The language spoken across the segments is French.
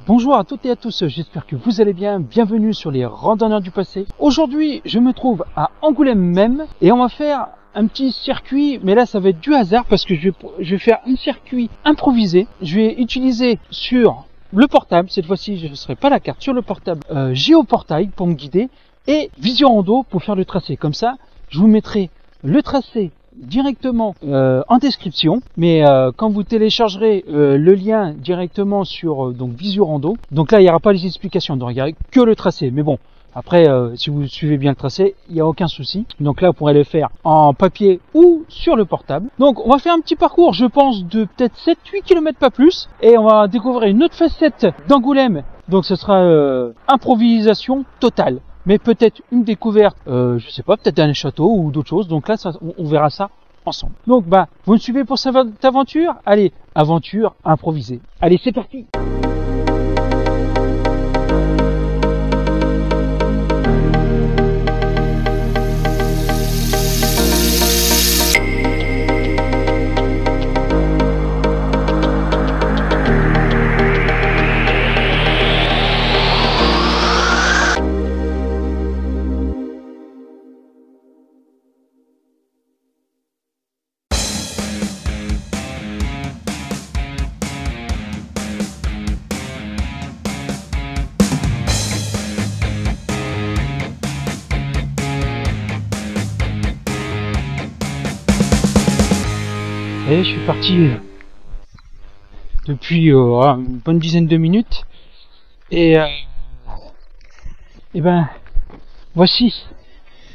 Bonjour à toutes et à tous, j'espère que vous allez bien, bienvenue sur les randonneurs du passé. Aujourd'hui, je me trouve à Angoulême même et on va faire un petit circuit, mais là ça va être du hasard parce que je vais faire un circuit improvisé. Je vais utiliser sur le portable, cette fois-ci je ne serai pas la carte, sur le portable Géoportail pour me guider et Vision-Rando pour faire le tracé. Comme ça, je vous mettrai le tracé directement en description, mais quand vous téléchargerez le lien directement sur donc Vision-Rando, donc là il n'y aura pas les explications, donc il n'y aura que le tracé, mais bon après si vous suivez bien le tracé il n'y a aucun souci. Donc là vous pourrez le faire en papier ou sur le portable. Donc on va faire un petit parcours, je pense de peut-être 7-8 km, pas plus, et on va découvrir une autre facette d'Angoulême. Donc ce sera improvisation totale, mais peut-être une découverte, je sais pas, peut-être d'un château ou d'autres choses. Donc là, on verra ça ensemble. Donc, vous me suivez pour cette aventure? Allez, aventure improvisée. Allez, c'est parti! Et je suis parti depuis une bonne dizaine de minutes et ben voici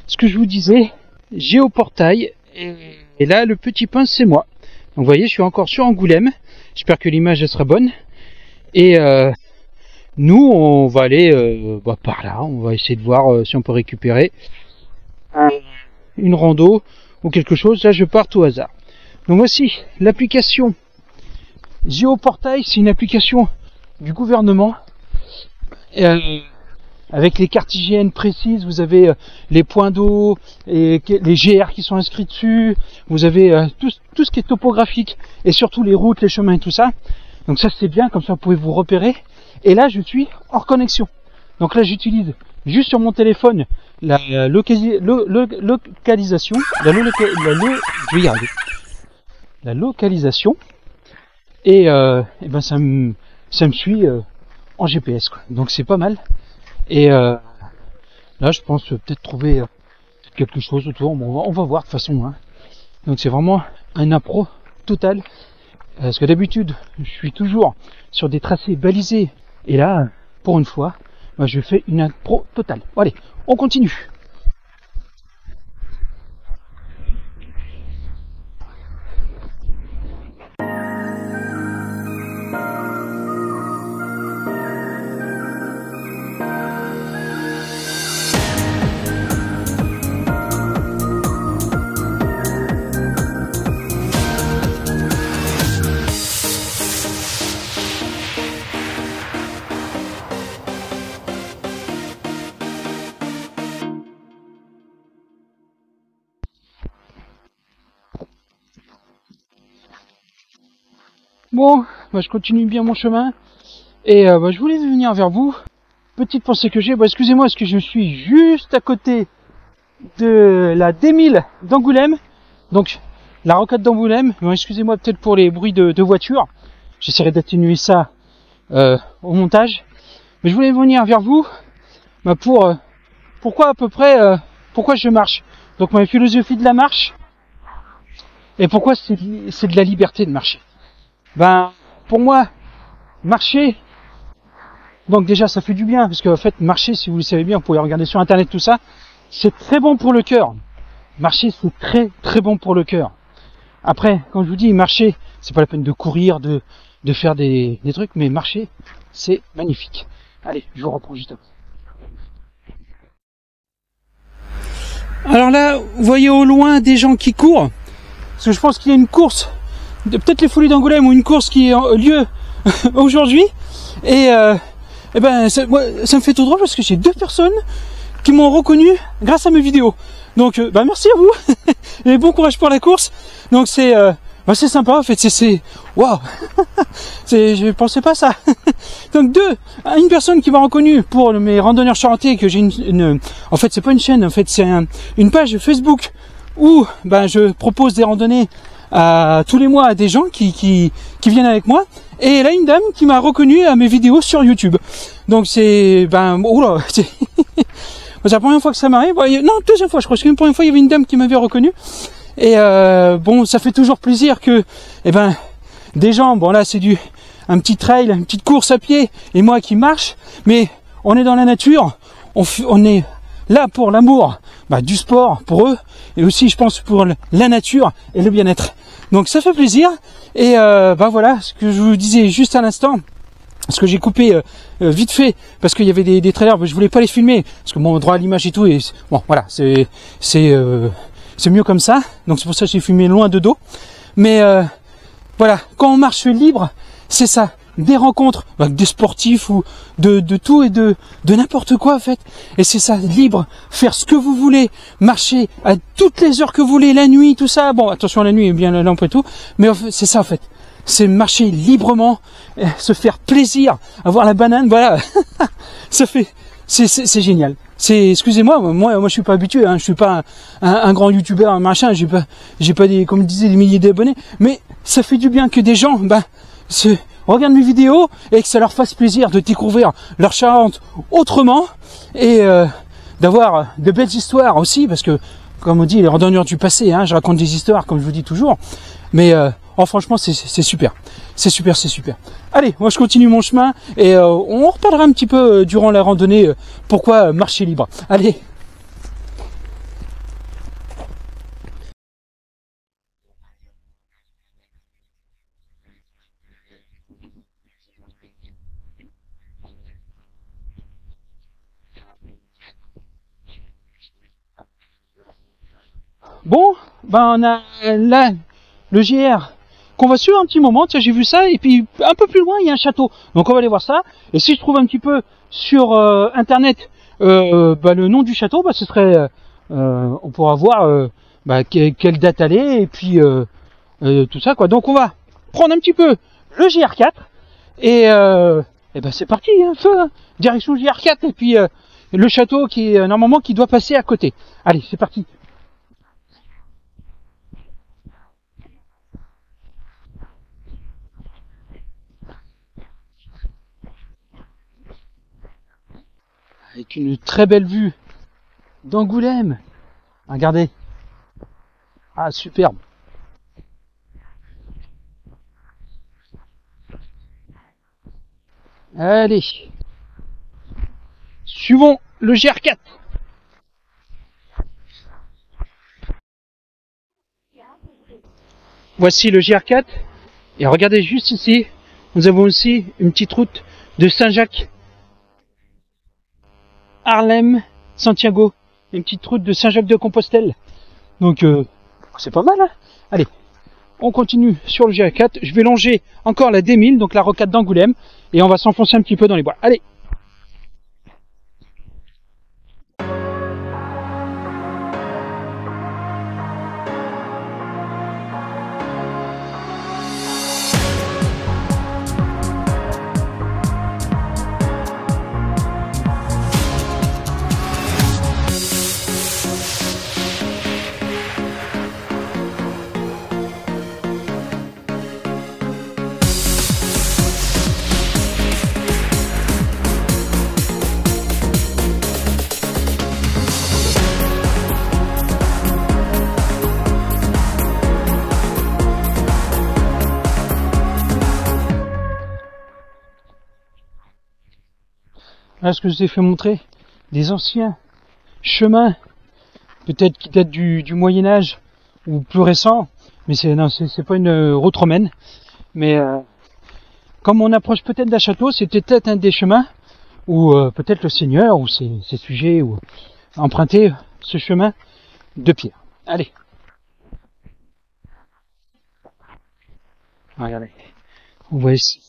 ce que je vous disais, Géoportail, et là le petit pince c'est moi. Donc vous voyez, je suis encore sur Angoulême, j'espère que l'image sera bonne, et nous on va aller par là, on va essayer de voir si on peut récupérer une rando ou quelque chose. Là je pars au hasard. Donc voici l'application Géoportail, c'est une application du gouvernement avec les cartes hygiène précises. Vous avez les points d'eau et les GR qui sont inscrits dessus. Vous avez tout ce qui est topographique et surtout les routes, les chemins et tout ça. Donc ça c'est bien, comme ça vous pouvez vous repérer. Et là je suis hors connexion. Donc là j'utilise juste sur mon téléphone la localisation, la localisation, et ben ça me suit en GPS quoi. Donc c'est pas mal. Et là je pense peut-être trouver quelque chose autour. Bon, on va voir de toute façon hein. Donc c'est vraiment un impro total, parce que d'habitude je suis toujours sur des tracés balisés, et là pour une fois je fais une impro totale. Bon, allez, on continue. Bon, je continue bien mon chemin, et je voulais venir vers vous. Petite pensée que j'ai, excusez-moi parce que je suis juste à côté de la D1000 d'Angoulême, donc la rocade d'Angoulême. Excusez-moi peut-être pour les bruits de voiture, j'essaierai d'atténuer ça au montage. Mais je voulais venir vers vous pourquoi je marche. Donc ma philosophie de la marche, et pourquoi c'est de la liberté de marcher. Pour moi, marcher, donc déjà ça fait du bien, parce qu'en fait marcher, si vous le savez bien, vous pouvez regarder sur internet tout ça, c'est très bon pour le cœur. Marcher c'est très très bon pour le cœur. Après, quand je vous dis marcher, c'est pas la peine de courir, de faire des trucs, mais marcher c'est magnifique. Allez, je vous reprends juste après. Alors là, vous voyez au loin des gens qui courent, parce que je pense qu'il y a une course, peut-être les Folies d'Angoulême, ou une course qui a lieu aujourd'hui, et ça me fait tout drôle parce que j'ai 2 personnes qui m'ont reconnu grâce à mes vidéos. Donc merci à vous et bon courage pour la course. Donc c'est bah, c'est sympa en fait, c'est waouh. Je pensais pas ça. Donc une personne qui m'a reconnu pour mes randonneurs charentais, que j'ai en fait c'est pas une chaîne, en fait c'est une page Facebook où ben je propose des randonnées tous les mois à des gens qui viennent avec moi. Et là une dame qui m'a reconnu à mes vidéos sur YouTube. Donc c'est oula, c'est la première fois que ça m'arrive. Non, deuxième fois je crois. Parce qu'une première fois il y avait une dame qui m'avait reconnu. Et bon, ça fait toujours plaisir que des gens, bon là c'est un petit trail, une petite course à pied, et moi qui marche, mais on est dans la nature, on est là pour l'amour du sport, pour eux, et aussi je pense pour la nature et le bien-être. Donc ça fait plaisir, et voilà ce que je vous disais juste à l'instant, parce que j'ai coupé vite fait, parce qu'il y avait des trailers, mais je voulais pas les filmer, parce que mon droit à l'image et tout, et bon voilà, c'est mieux comme ça, donc c'est pour ça que j'ai filmé loin de dos, mais voilà, quand on marche libre, c'est ça, des rencontres avec des sportifs ou de tout et de n'importe quoi en fait. Et c'est ça, libre, faire ce que vous voulez, marcher à toutes les heures que vous voulez, la nuit, tout ça. Bon, attention la nuit, et bien la lampe et tout, mais c'est ça en fait. C'est marcher librement, se faire plaisir, avoir la banane, voilà. Ça fait, c'est génial. Excusez-moi, moi je suis pas habitué, hein, je suis pas un grand youtubeur, un machin, j'ai pas des, comme je disais, des milliers d'abonnés, mais ça fait du bien que des gens, regardent mes vidéos et que ça leur fasse plaisir de découvrir leur Charente autrement et d'avoir de belles histoires aussi, parce que comme on dit, les randonneurs du passé, hein, je raconte des histoires comme je vous dis toujours, mais franchement c'est super, c'est super. Allez, moi je continue mon chemin et on reparlera un petit peu durant la randonnée pourquoi marcher libre. Allez. Bon, on a là le GR qu'on va suivre un petit moment. Tiens, j'ai vu ça, et puis un peu plus loin il y a un château, donc on va aller voir ça. Et si je trouve un petit peu sur internet le nom du château, ce serait on pourra voir quelle date elle est, et puis tout ça quoi. Donc on va prendre un petit peu le GR4 et c'est parti, hein, feu, hein, direction GR4, et puis le château qui est normalement qui doit passer à côté. Allez, c'est parti. Avec une très belle vue d'Angoulême. Regardez. Ah, superbe. Allez. Suivons le GR4. Voici le GR4. Et regardez juste ici, nous avons aussi une petite route de Saint-Jacques. Haarlem, Santiago, une petite route de Saint-Jacques-de-Compostelle. Donc c'est pas mal, hein. Allez, on continue sur le GR4. Je vais longer encore la D1000, donc la rocade d'Angoulême, et on va s'enfoncer un petit peu dans les bois. Allez. Là, ce que je vous ai fait montrer, des anciens chemins, peut-être qui datent du Moyen-Âge ou plus récents, mais c'est pas une route romaine. Mais comme on approche peut-être d'un château, c'est peut-être un des chemins où peut-être le seigneur ou ses sujets ou emprunter ce chemin de pierre. Allez. Regardez. On voit ici.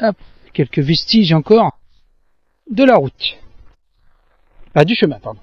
Hop, quelques vestiges encore de la route. Ah, du chemin, pardon.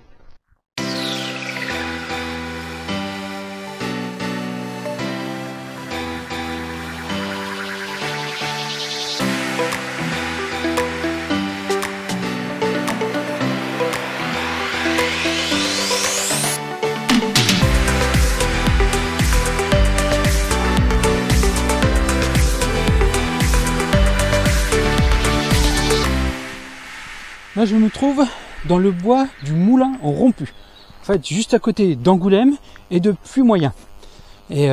Là, je me trouve dans le bois du Moulin Rompu. En fait, juste à côté d'Angoulême et de Puy-Moyen. Et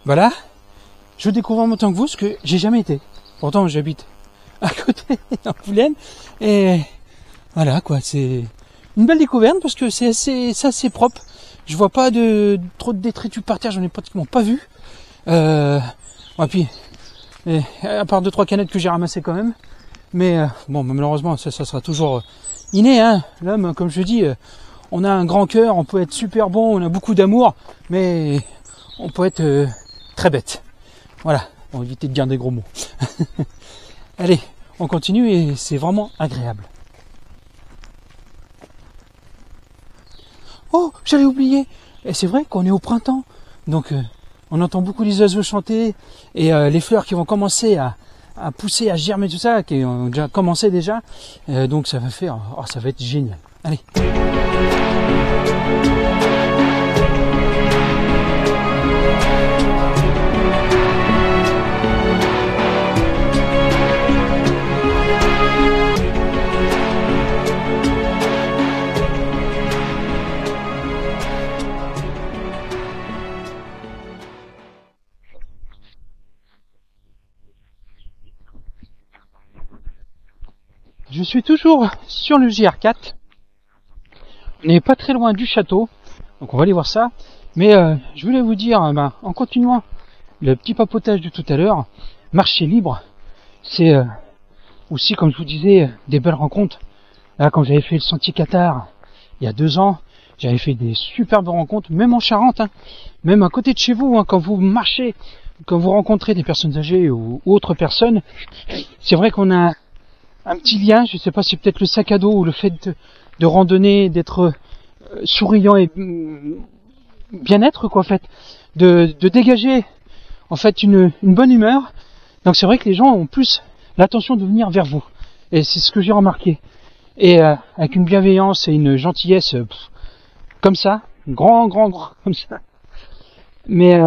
voilà, je découvre en même temps que vous ce que j'ai jamais été. Pourtant, j'habite à côté d'Angoulême. Et voilà, quoi, c'est une belle découverte parce que c'est assez propre. Je vois pas trop de détritus par terre, j'en ai pratiquement pas vu. Et puis, à part 2-3 canettes que j'ai ramassées quand même. Mais bon, malheureusement, ça sera toujours inné, hein. L'homme, comme je dis, on a un grand cœur, on peut être super bon, on a beaucoup d'amour, mais on peut être très bête. Voilà, on va éviter de dire des gros mots. Allez, on continue et c'est vraiment agréable. Oh, j'allais oublier. Et c'est vrai qu'on est au printemps, donc on entend beaucoup les oiseaux chanter et les fleurs qui vont commencer à pousser, à germer, tout ça, qui ont déjà commencé déjà. Donc ça va faire, oh, ça va être génial. Allez. Je suis toujours sur le JR4. On n'est pas très loin du château, donc on va aller voir ça. Mais je voulais vous dire, en continuant le petit papotage de tout à l'heure, marcher libre, c'est aussi, comme je vous disais, des belles rencontres. Là, quand j'avais fait le sentier Qatar, il y a 2 ans, j'avais fait des superbes rencontres, même en Charente, hein, même à côté de chez vous, hein, quand vous marchez, quand vous rencontrez des personnes âgées ou autres personnes, c'est vrai qu'on a un petit lien, je sais pas si c'est peut-être le sac à dos ou le fait de randonner, d'être souriant et bien-être, quoi, en fait, de dégager en fait une bonne humeur. Donc c'est vrai que les gens ont plus l'attention de venir vers vous, et c'est ce que j'ai remarqué. Et avec une bienveillance et une gentillesse comme ça, grand comme ça. Mais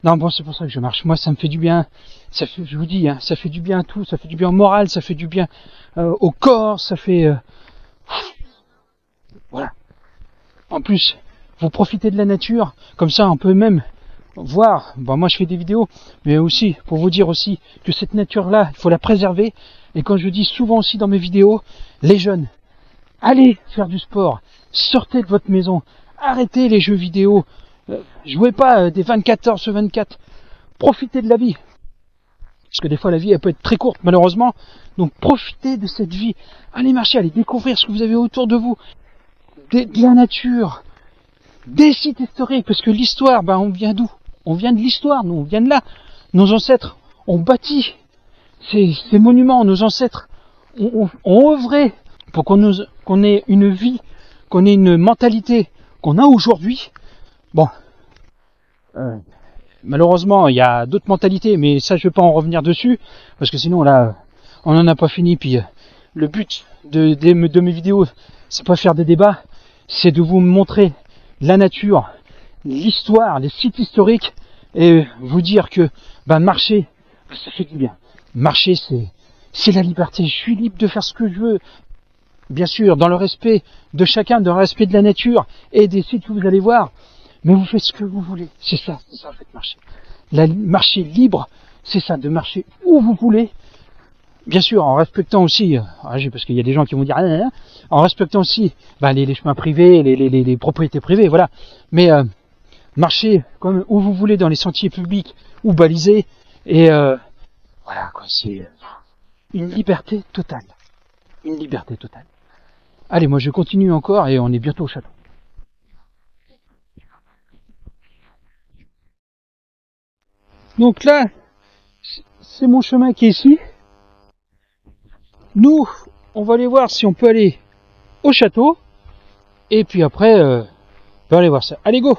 non, bon, c'est pour ça que je marche. Moi, ça me fait du bien. Ça fait, je vous dis, hein, ça fait du bien à tout. Ça fait du bien au moral, ça fait du bien au corps, ça fait... voilà. En plus, vous profitez de la nature. Comme ça, on peut même voir... Bon, moi, je fais des vidéos, mais aussi, pour vous dire aussi que cette nature-là, il faut la préserver. Et quand je dis souvent aussi dans mes vidéos, les jeunes, allez faire du sport. Sortez de votre maison. Arrêtez les jeux vidéo. Jouez pas des 24 heures sur 24. Profitez de la vie. Parce que des fois la vie elle peut être très courte malheureusement. Donc profitez de cette vie. Allez marcher, allez découvrir ce que vous avez autour de vous. De la nature. Des sites historiques. Parce que l'histoire, on vient d'où? On vient de l'histoire, nous, on vient de là. Nos ancêtres ont bâti ces monuments. Nos ancêtres ont œuvré pour qu'on ait une vie, qu'on ait une mentalité qu'on a aujourd'hui. Bon, malheureusement, il y a d'autres mentalités, mais ça, je vais pas en revenir dessus, parce que sinon, là, on n'en a pas fini. Puis, le but de mes vidéos, c'est pas faire des débats, c'est de vous montrer la nature, l'histoire, les sites historiques, et vous dire que, marcher, ça fait du bien. Marcher, c'est la liberté. Je suis libre de faire ce que je veux. Bien sûr, dans le respect de chacun, dans le respect de la nature et des sites que vous allez voir. Mais vous faites ce que vous voulez. C'est ça en fait, marcher. Marcher libre, c'est ça, de marcher où vous voulez. Bien sûr, en respectant aussi, parce qu'il y a des gens qui vont dire, en respectant aussi les chemins privés, les propriétés privées, voilà. Mais marcher comme où vous voulez dans les sentiers publics ou balisés. Et voilà, quoi, c'est une liberté totale. Une liberté totale. Allez, moi je continue encore et on est bientôt au château. Donc là, c'est mon chemin qui est ici. Nous, on va aller voir si on peut aller au château. Et puis après, on va aller voir ça. Allez, go!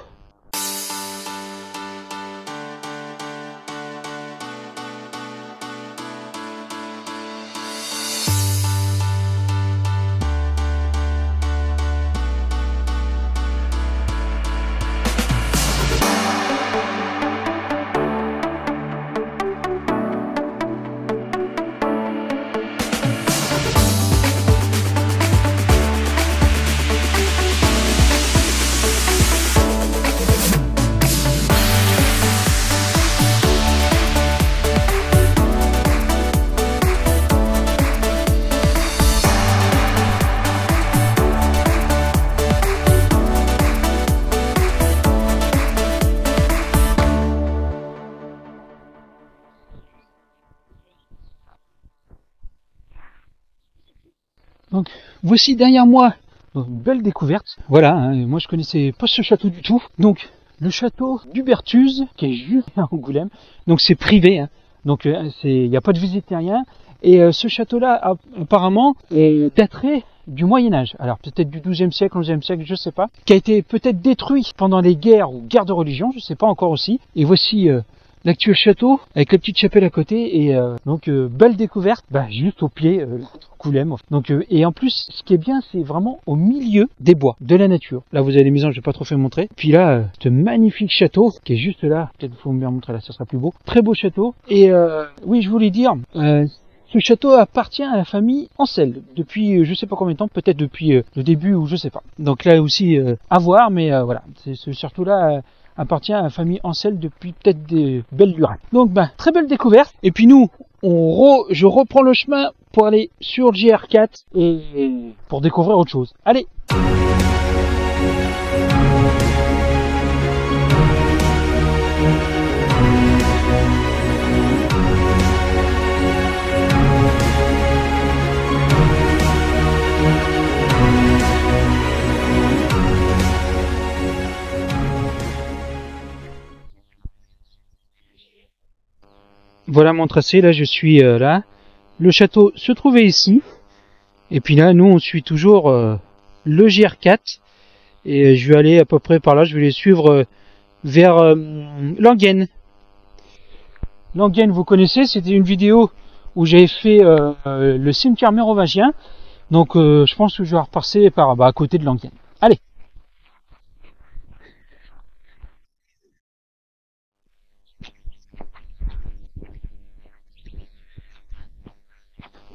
Donc voici derrière moi une belle découverte. Voilà, hein, moi je connaissais pas ce château du tout. Donc le château d'Hubertuse, qui est juste à Angoulême. Donc c'est privé, hein. Donc il n'y a pas de visite ni rien. Et ce château-là, apparemment, daterait du Moyen-Âge. Alors peut-être du XIIe siècle, XIe siècle, je sais pas. Qui a été peut-être détruit pendant les guerres ou guerres de religion, je sais pas encore aussi. Et voici l'actuel château avec la petite chapelle à côté. Et donc belle découverte, juste au pied d'Angoulême. Donc et en plus, ce qui est bien, c'est vraiment au milieu des bois, de la nature. Là, vous avez les maisons, je vais pas trop fait montrer. Puis là, ce magnifique château qui est juste là. Peut-être qu'il faut me bien montrer là, ça sera plus beau. Très beau château. Et oui, je voulais dire. Ce château appartient à la famille Ancel depuis je sais pas combien de temps, peut-être depuis le début ou je sais pas. Donc là aussi à voir, mais voilà, ce château-là appartient à la famille Ancel depuis peut-être des belles lurins. Donc très belle découverte. Et puis nous, je reprends le chemin pour aller sur le GR4 et pour découvrir autre chose. Allez. Voilà mon tracé, là je suis là. Le château se trouvait ici. Et puis là, nous on suit toujours le GR4. Et je vais aller à peu près par là, je vais les suivre vers Languenne. Languenne, vous connaissez, c'était une vidéo où j'avais fait le cimetière mérovingien. Donc je pense que je vais repasser par à côté de Languenne. Allez.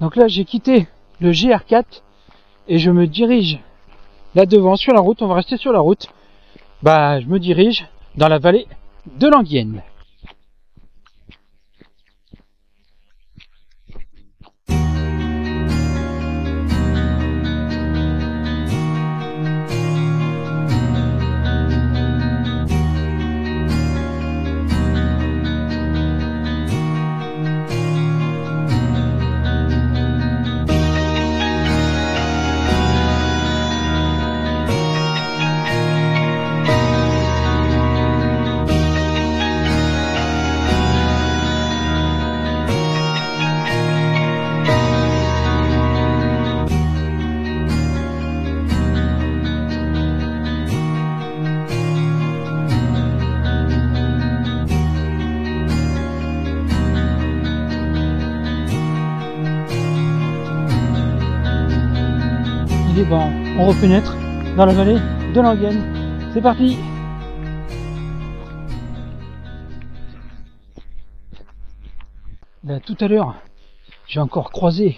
Donc là, j'ai quitté le GR4 et je me dirige là devant sur la route. On va rester sur la route. Je me dirige dans la vallée de l'Anguienne. On repénètre dans la vallée de l'Anguienne. C'est parti. Là, tout à l'heure, j'ai encore croisé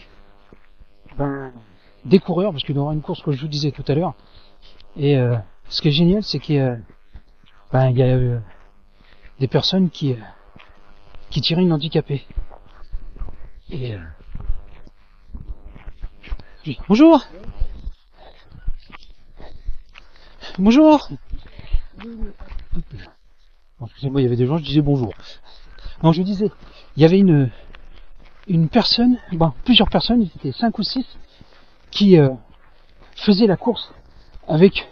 des coureurs, parce qu'il y aura une course que je vous disais tout à l'heure. Et ce qui est génial, c'est qu'il y a, des personnes qui tiraient une handicapée. Et bonjour. Bonjour. Excusez-moi, il y avait des gens, je disais bonjour. Non, je disais, il y avait une personne, plusieurs personnes, ils étaient 5 ou 6, qui faisaient la course avec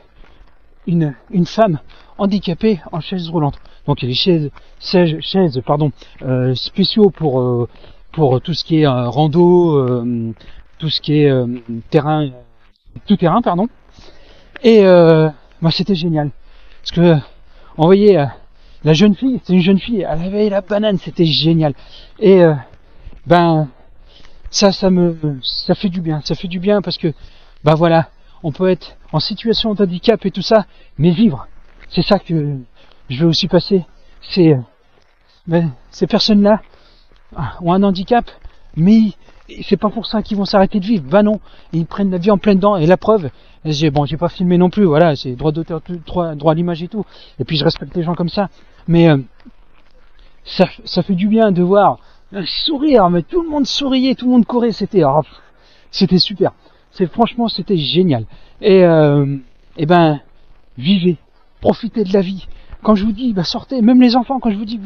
une femme handicapée en chaise roulante. Donc il y a des chaises spéciaux pour tout ce qui est rando, tout ce qui est terrain, tout terrain, pardon. Et c'était génial, parce que on voyait la jeune fille, c'était une jeune fille, elle avait la banane, c'était génial. Et ça fait du bien, parce que voilà, on peut être en situation d'handicap et tout ça, mais vivre, c'est ça que je veux aussi passer. C'est ces personnes-là ont un handicap, mais c'est pas pour ça qu'ils vont s'arrêter de vivre. Non, ils prennent la vie en pleine dents. Et la preuve, j'ai pas filmé non plus, voilà, c'est droit d'auteur, droit à l'image et tout. Et puis je respecte les gens comme ça. Mais ça fait du bien de voir un sourire, mais tout le monde souriait, tout le monde courait, c'était super. Franchement, c'était génial. Et vivez, profitez de la vie. Quand je vous dis, sortez, même les enfants, quand je vous dis,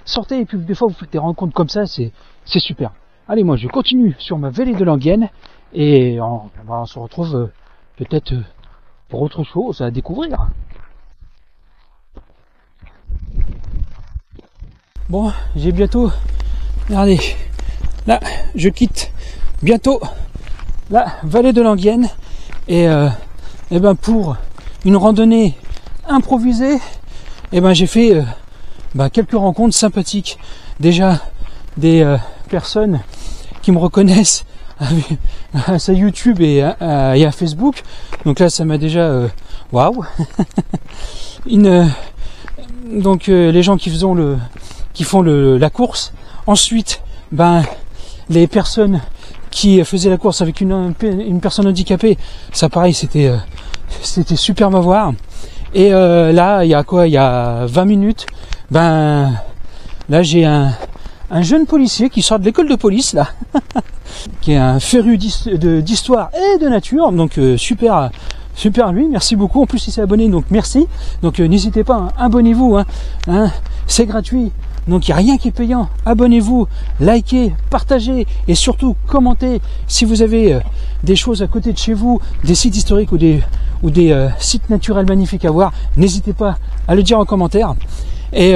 sortez, et puis des fois vous faites des rencontres comme ça, c'est super. Allez, moi je continue sur ma vallée de l'Anguienne, Et on se retrouve peut-être pour autre chose à découvrir. Bon, j'ai bientôt... Regardez, là, je quitte bientôt la vallée de l'Anguienne. Et ben pour une randonnée improvisée, et ben j'ai fait quelques rencontres sympathiques. Déjà des personnes qui me reconnaissent à sa YouTube et à Facebook. Donc là, ça m'a déjà waouh. Donc les gens qui font la course. Ensuite, les personnes qui faisaient la course avec une personne handicapée, ça pareil, c'était superbe à voir. Et là, il y a 20 minutes, là j'ai un jeune policier qui sort de l'école de police là, qui est un féru d'histoire et de nature, donc super lui, merci beaucoup. En plus il s'est abonné, donc merci. Donc n'hésitez pas, abonnez-vous, c'est gratuit. Donc il n'y a rien qui est payant. Abonnez-vous, likez, partagez et surtout commentez si vous avez des choses à côté de chez vous, des sites historiques ou des sites naturels magnifiques à voir. N'hésitez pas à le dire en commentaire. Et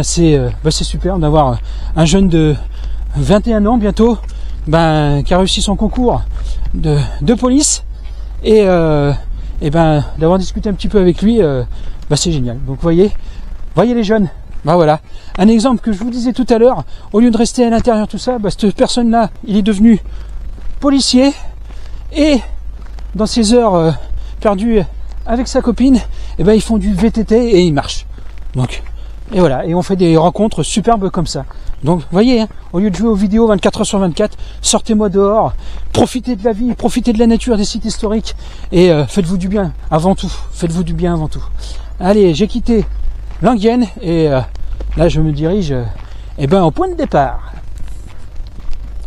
c'est super d'avoir un jeune de 21 ans bientôt qui a réussi son concours de police et d'avoir discuté un petit peu avec lui, c'est génial. Donc voyez les jeunes. Voilà, un exemple que je vous disais tout à l'heure, au lieu de rester à l'intérieur tout ça, cette personne-là, il est devenu policier et dans ses heures perdues avec sa copine, ils font du VTT et ils marchent. Donc, et voilà, et on fait des rencontres superbes comme ça. Donc, voyez, au lieu de jouer aux vidéos 24h/24, sortez-moi dehors, profitez de la vie, profitez de la nature, des sites historiques et faites-vous du bien avant tout. Faites-vous du bien avant tout. Allez, j'ai quitté l'Anguienne et là je me dirige au point de départ.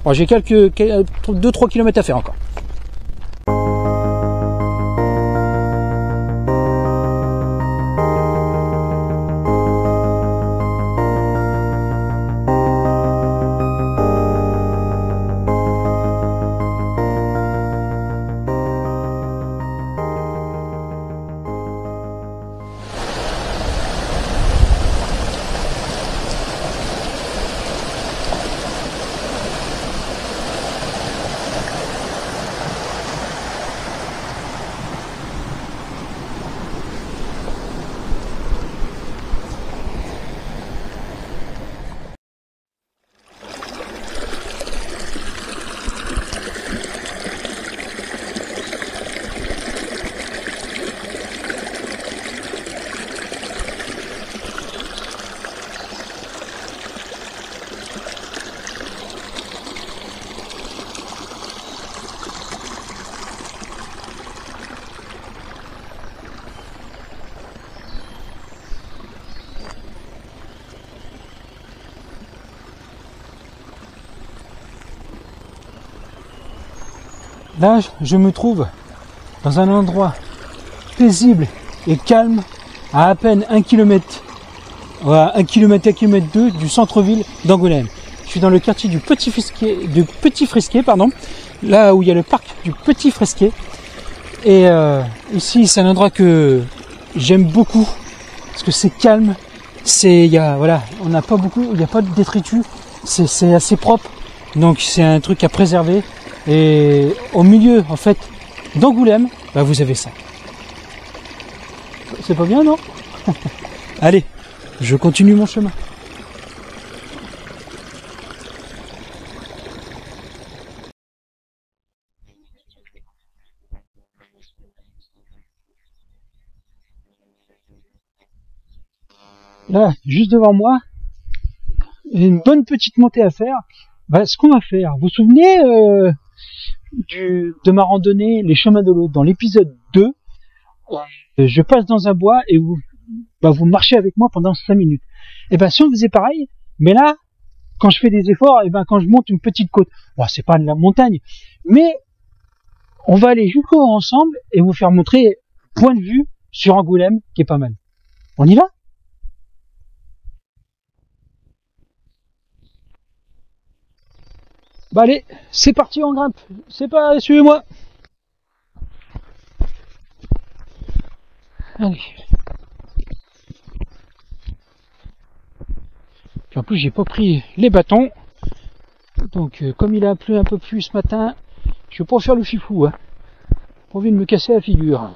Bon, j'ai 2-3 km à faire encore. Là, je me trouve dans un endroit paisible et calme, à peine 1 km, 1 km, 1 km 2 du centre-ville d'Angoulême. Je suis dans le quartier du Petit Fresquier, là où il y a le parc du Petit Fresquier. Et ici, c'est un endroit que j'aime beaucoup, parce que c'est calme, il n'y a pas de détritus, c'est assez propre, donc c'est un truc à préserver. Et au milieu, en fait, d'Angoulême, vous avez ça. C'est pas bien, non? Allez, je continue mon chemin. Là, juste devant moi, il y a une bonne petite montée à faire. Ce qu'on va faire, vous vous souvenez de ma randonnée Les Chemins de l'Aude dans l'épisode 2, je passe dans un bois et vous marchez avec moi pendant 5 minutes. Et si on faisait pareil, mais là, quand je fais des efforts, quand je monte une petite côte, c'est pas de la montagne, mais on va aller jusqu'au haut ensemble et vous faire montrer point de vue sur Angoulême qui est pas mal. On y va ? Bah allez, c'est parti, on grimpe. C'est pas, suivez-moi. Allez. Puis en plus, j'ai pas pris les bâtons. Donc, comme il a plu un peu plus ce matin, je vais pas faire le fifou. Hein. Pas envie de me casser la figure.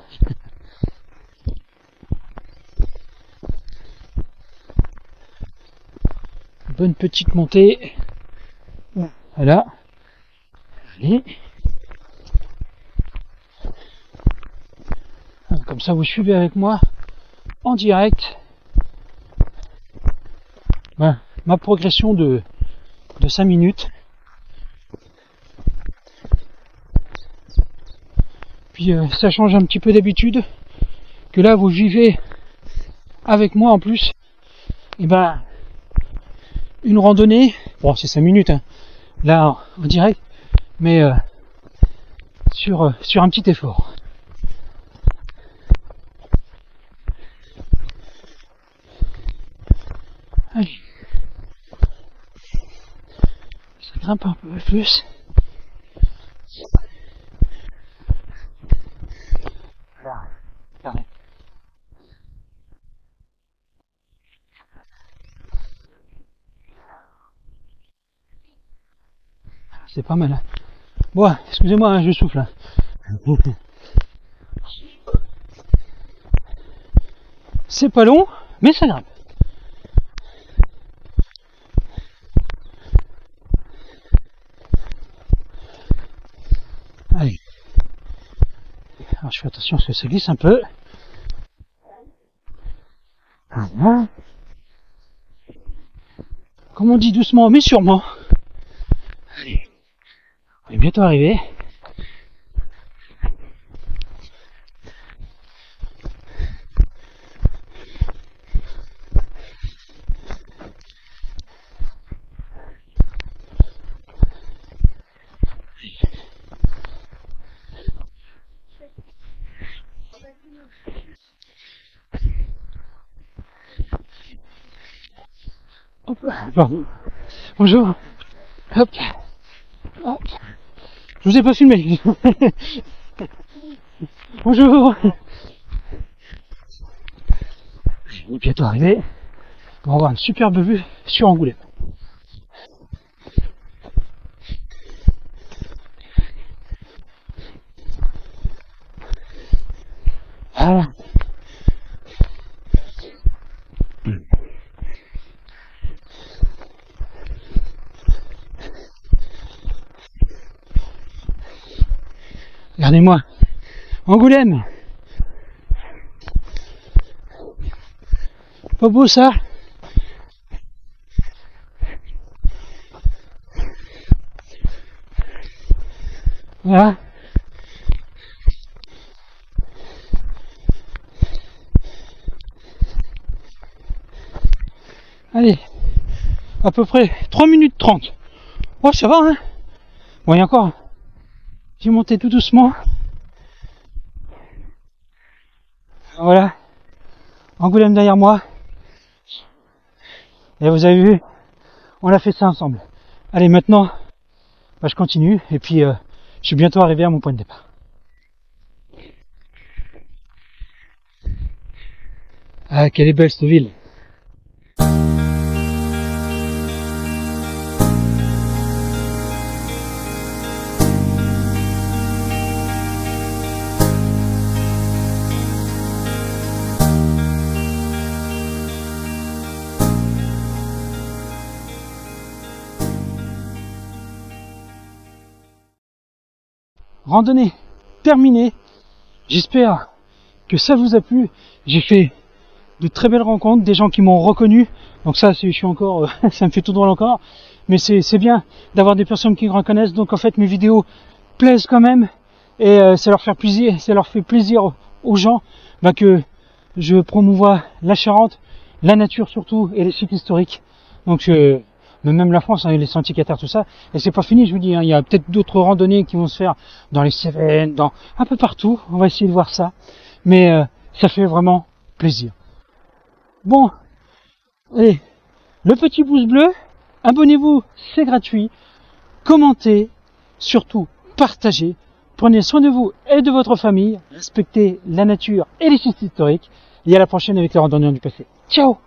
Bonne petite montée. Voilà. Allez. Comme ça, vous suivez avec moi en direct. Ben, ma progression de 5 minutes. Puis ça change un petit peu d'habitude. Que là, vous vivez avec moi en plus. Et ben, une randonnée. Bon, c'est 5 minutes. Hein. Là, en direct. Mais sur un petit effort. Allez. Ça grimpe un peu plus. Voilà. Carré. C'est pas mal. Hein. Bon, excusez-moi, hein, je souffle. Hein. C'est pas long, mais ça grimpe. Allez. Alors je fais attention parce que ça glisse un peu. Voilà. Comme on dit, doucement mais sûrement. Allez. On est bientôt arrivé. Hop, pardon. Bonjour. Hop. Hop. Je vous ai pas filmé. Bonjour. On est bientôt arrivé. On va avoir une superbe vue sur Angoulême. Voilà. Regardez-moi, Angoulême. Pas beau ça? Voilà. Allez, à peu près 3 minutes 30. Oh, ça va, hein? Bon, et encore, j'ai monté tout doucement. Voilà, Angoulême derrière moi. Et vous avez vu, on a fait ça ensemble. Allez, maintenant, bah, je continue et puis je suis bientôt arrivé à mon point de départ. Ah, quelle est belle cette ville! Randonnée terminée. J'espère que ça vous a plu. J'ai fait de très belles rencontres, des gens qui m'ont reconnu. Donc ça, je suis encore, ça me fait tout drôle encore. Mais c'est bien d'avoir des personnes qui me reconnaissent. Donc en fait, mes vidéos plaisent quand même. Et ça leur fait plaisir aux gens bah, que je promouvois la Charente, la nature surtout, et les sites historiques. Donc mais même la France, hein, les sentiers Qatar, tout ça. Et c'est pas fini, je vous dis, hein, il y a peut-être d'autres randonnées qui vont se faire dans les Cévennes, dans un peu partout. On va essayer de voir ça. Mais ça fait vraiment plaisir. Bon, allez, le petit pouce bleu, abonnez-vous, c'est gratuit. commentez, surtout partagez. Prenez soin de vous et de votre famille, respectez la nature et les sites historiques. Et à la prochaine avec les randonneurs du passé. Ciao!